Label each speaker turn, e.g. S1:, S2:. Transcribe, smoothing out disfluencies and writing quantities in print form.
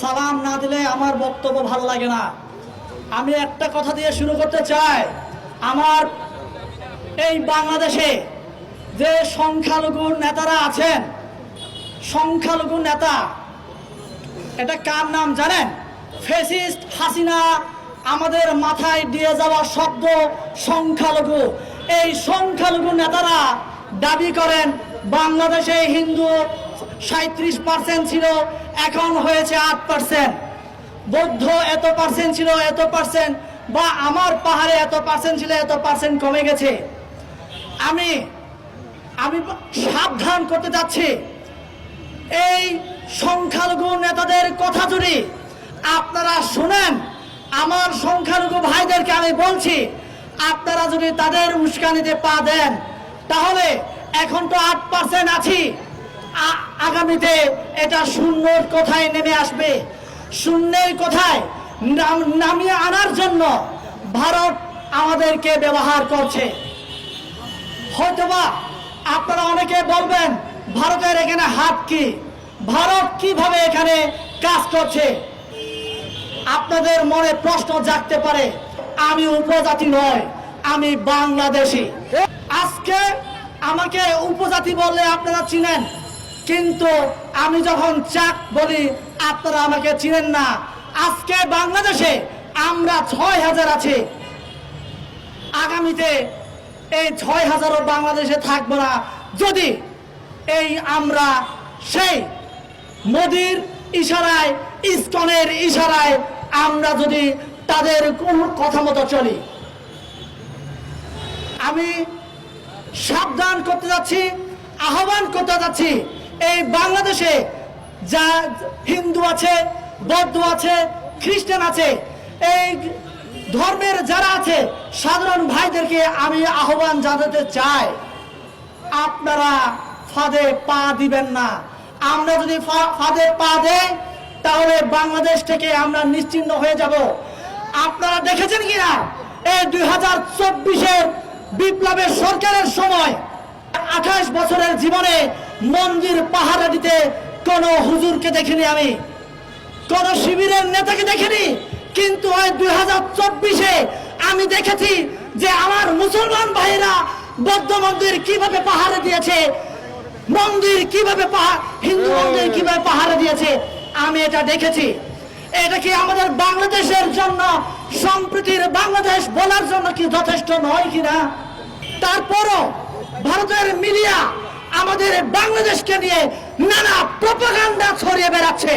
S1: সালাম না দিলে আমার বক্তব্য ভালো লাগে না। আমি একটা কথা দিয়ে শুরু করতে চাই। আমার এই বাংলাদেশে যে সংখ্যালঘু নেতারা আছেন, সংখ্যালঘু নেতা, এটা কার নাম জানেন? ফ্যাসিস্ট হাসিনা আমাদের মাথায় দিয়ে যাওয়া শব্দ সংখ্যালঘু। এই সংখ্যালঘু নেতারা দাবি করেন বাংলাদেশে হিন্দু 37% ছিল, এখন হয়েছে 8%। বৌদ্ধ এত পার্সেন্ট ছিল, এত পার্সেন্ট, বা আমার পাহাড়ে এত পার্সেন্ট ছিল, এত পার্সেন্ট কমে গেছে। আমি সাবধান করতে যাচ্ছি, এই সংখ্যালঘু নেতাদের কথা যদি আপনারা শুনেন, আমার সংখ্যালঘু ভাইদেরকে আমি বলছি, আপনারা যদি তাদের উস্কানিতে পা দেন, তাহলে এখন তো 8% আছি, আগামীতে এটা শূন্যর কোথায় নেমে আসবে। শূন্যের কোথায় নামিয়ে আনার জন্য ভারত আমাদেরকে ব্যবহার করছে। হয়তোবা আপনারা অনেকে বলবেন ভারতের এখানে হাত কি, ভারত কিভাবে এখানে কাজ করছে। আপনাদের মনে প্রশ্ন জাগতে পারে, আমি উপজাতি নয়, আমি বাংলাদেশি। আজকে আমাকে উপজাতি বললে আপনারা চিনেন, কিন্তু আমি যখন চাক বলি আপনারা আমাকে চিনেন না। আজকে বাংলাদেশে আমরা 6000 আছি, আগামীতে এই 6000ও বাংলাদেশে থাকবো না যদি আমরা সেই মোদির ইশারায়, ইসকনের ইশারায় আমরা যদি তাদের কোন কথা মতো চলি। আমি সাবধান করতে যাচ্ছি, আহ্বান করতে যাচ্ছি, এই বাংলাদেশে যা হিন্দু আছে, বৌদ্ধ আছে, খ্রিস্টান আছে, এই ধর্মের যারা আছে সাধারণ ভাইদেরকে আমি আহ্বান জানাতে চাই, আপনারা ফাঁদে পা দিবেন না। আমরা যদি ফাঁদে পা দেই তাহলে বাংলাদেশ থেকে আমরা নিশ্চিহ্ন হয়ে যাব। আপনারা দেখেছেন কিনা এই 2024-এর বিপ্লবের সরকারের সময় 28 বছরের জীবনে মন্দির পাহারা দিতে কোন হুজুরকে দেখিনি, আমি কোন শিবিরের নেতাকে দেখিনি, কিন্তু ওই 2024-এ আমি দেখেছি যে আমার মুসলমান ভাইরা বৌদ্ধ মন্দির কিভাবে পাহারা দিয়েছে, মন্দির কিভাবে হিন্দু মন্দির কিভাবে পাহারা দিয়েছে, আমি এটা দেখেছি। এটা কি আমাদের বাংলাদেশের জন্য, সম্প্রীতির বাংলাদেশ বলার জন্য কি যথেষ্ট নয় কিনা? তারপরও ভারতের মিডিয়া আমাদের বাংলাদেশকে নিয়ে নানা প্রোপাগান্ডা ছড়িয়ে বেড়াচ্ছে।